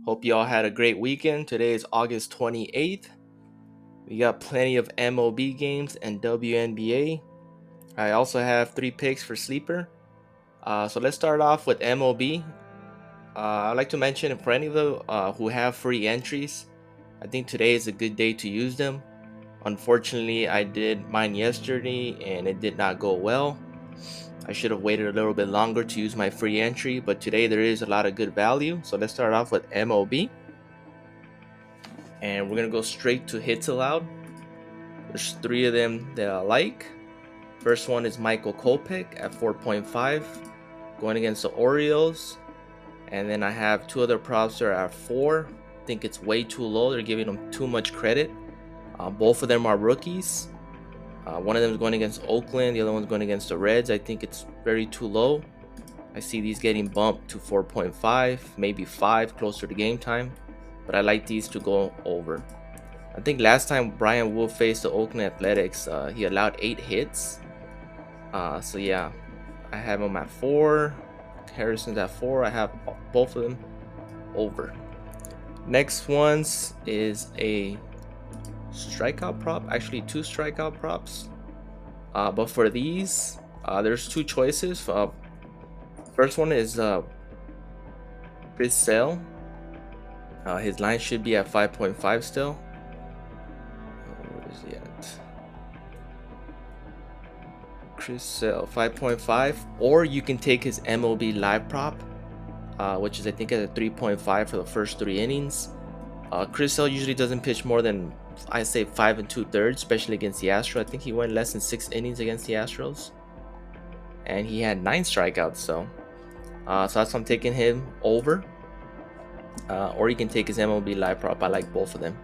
Hope you all had a great weekend. Today is August 28th. We got plenty of MLB games and WNBA. I also have 3 picks for sleeper. So let's start off with MLB. I'd like to mention for any of the who have free entries, I think today is a good day to use them. Unfortunately, I did mine yesterday and it did not go well. I should have waited a little bit longer to use my free entry, but today there is a lot of good value. So let's start off with MLB. And we're going to go straight to hits allowed. There's 3 of them that I like. First one is Michael Kopech at 4.5, going against the Orioles. And then I have 2 other props that are at 4. I think it's way too low. They're giving them too much credit. Both of them are rookies. One of them is going against Oakland. The other one's going against the Reds. I think it's very too low. I see these getting bumped to 4.5, maybe 5 closer to game time. But I like these to go over. I think last time Brian Wolf faced the Oakland Athletics, he allowed 8 hits. So yeah, I have him at 4. Harrison's at 4. I have both of them over. Next ones is a strikeout prop, actually 2 strikeout props. But for these, there's 2 choices. First one is Chris Sale. His line should be at 5.5 still. Where is he at? Chris Sale, 5.5. Or you can take his MLB live prop, which is I think at a 3.5 for the first 3 innings. Chris Sale usually doesn't pitch more than, I say, 5 2/3, especially against the Astros. I think he went less than 6 innings against the Astros, and he had 9 strikeouts. So that's why I'm taking him over. Or you can take his MLB live prop. I like both of them.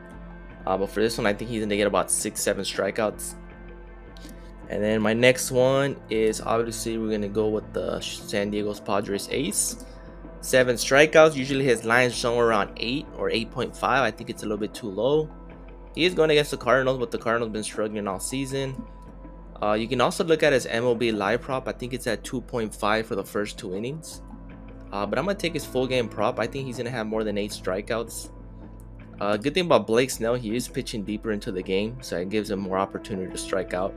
But for this one, I think he's gonna get about 6-7 strikeouts. And then my next one is obviously we're gonna go with the San Diego Padres ace. 7 strikeouts. Usually his lines somewhere around 8 or 8.5. I think it's a little bit too low. He is going against the Cardinals, but the Cardinals been struggling all season. You can also look at his MLB live prop. I think it's at 2.5 for the first 2 innings. But I'm gonna take his full game prop. I think he's gonna have more than 8 strikeouts. Good thing about Blake Snell, he is pitching deeper into the game, so it gives him more opportunity to strike out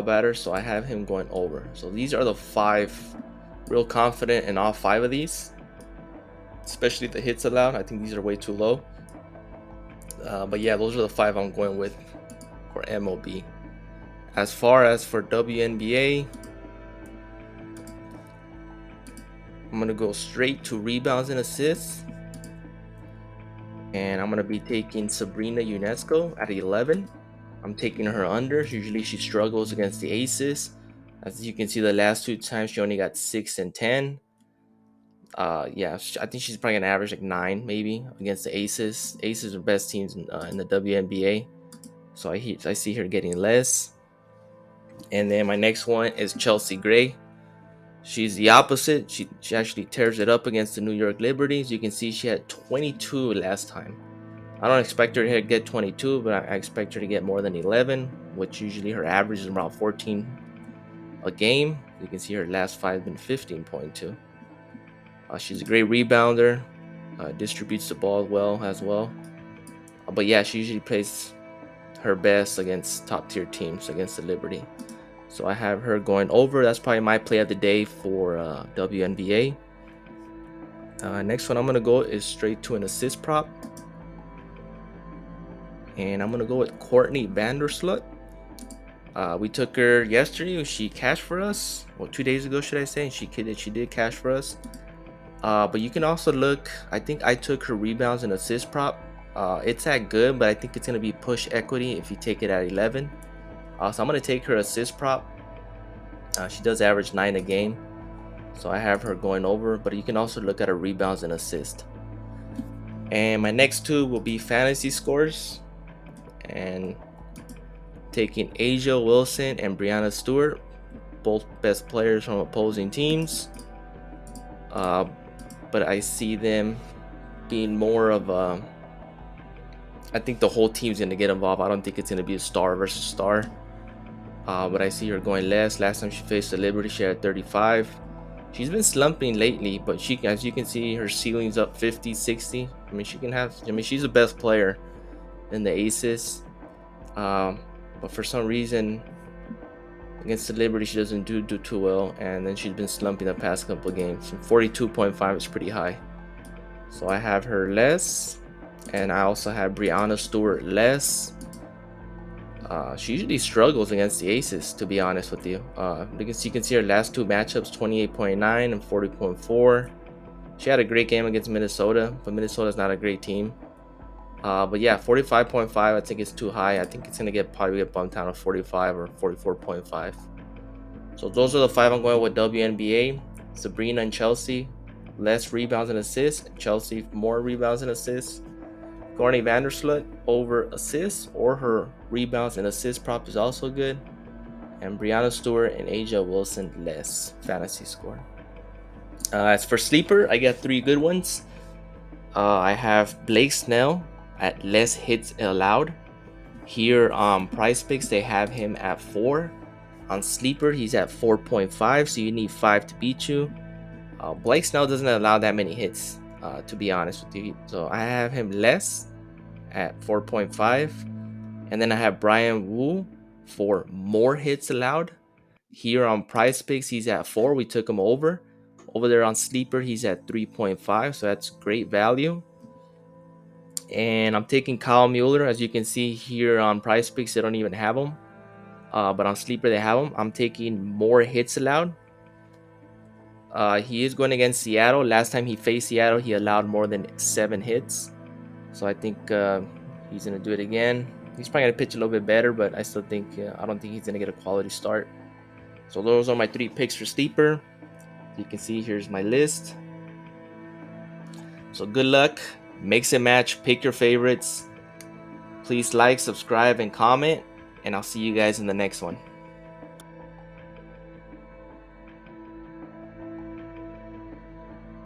batters. So I have him going over. So these are the 5. Real confident in all 5 of these, especially the hits allowed. I think these are way too low. But yeah, those are the 5 I'm going with for MLB. As far as for WNBA, I'm gonna go straight to rebounds and assists, and I'm gonna be taking Sabrina Ionesco at 11. I'm taking her under. Usually she struggles against the aces. As you can see, the last 2 times she only got 6 and 10. Yeah, I think she's probably gonna average like 9 maybe against the aces. Aces are best teams in the WNBA, so I see her getting less. And then my next one is Chelsea Gray. She's the opposite. She actually tears it up against the New York Liberties. You can see she had 22 last time. I don't expect her to get 22, but I expect her to get more than 11, which usually her average is around 14 a game. You can see her last 5 been 15.2. She's a great rebounder, distributes the ball well as well. But yeah, she usually plays her best against top tier teams, against the Liberty. So I have her going over. That's probably my play of the day for WNBA. Next one I'm gonna go is straight to an assist prop, and I'm gonna go with Courtney Vandersloot. We took her yesterday. She cashed for us. Well, 2 days ago, should I say? And she did cash for us. But you can also look. I think I took her rebounds and assist prop. It's at good, but I think it's gonna be push equity if you take it at 11. So I'm gonna take her assist prop. She does average 9 a game, so I have her going over. But you can also look at her rebounds and assist. And my next 2 will be fantasy scores, and taking Asia Wilson and Brianna Stewart, both best players from opposing teams. But I see them being more of a, I think the whole team's going to get involved. I don't think it's going to be a star versus star. But I see her going less. Last time she faced the Liberty, she had 35. She's been slumping lately, but she, as you can see, her ceiling's up 50, 60. I mean, she's the best player in the Aces. But for some reason, against the Liberty, she doesn't do too well, and then she's been slumping the past couple of games. 42.5 is pretty high. So I have her less, and I also have Brianna Stewart less. She usually struggles against the Aces, to be honest with you. You can see her last two matchups, 28.9 and 40.4. She had a great game against Minnesota, but Minnesota's not a great team. But yeah, 45.5 I think is too high. I think it's gonna probably get bumped down to 45 or 44.5. So those are the 5 I'm going with WNBA. Sabrina and Chelsea, less rebounds and assists. Chelsea, more rebounds and assists. Courtney Vandersloot, over assists, or her rebounds and assist prop is also good. And Brianna Stewart and Aja Wilson, less fantasy score. As for sleeper, I got 3 good ones. I have Blake Snell at less hits allowed. Here on Prize Picks, they have him at 4. On sleeper, he's at 4.5, so you need 5 to beat you. Blake Snell doesn't allow that many hits, to be honest with you. So I have him less at 4.5. And then I have Brian Wu for more hits allowed. Here on Prize Picks, he's at 4. We took him over. Over there on sleeper, he's at 3.5, so that's great value. And I'm taking Kyle Mueller. As you can see here on Prize Picks, they don't even have him. But on sleeper, they have him. I'm taking more hits allowed. He is going against Seattle. Last time he faced Seattle, he allowed more than 7 hits. So I think he's going to do it again. He's probably going to pitch a little bit better, but I still think, I don't think he's going to get a quality start. So those are my 3 picks for sleeper. You can see here's my list. So good luck. Mix and match. Pick your favorites. Please like, subscribe, and comment. And I'll see you guys in the next one.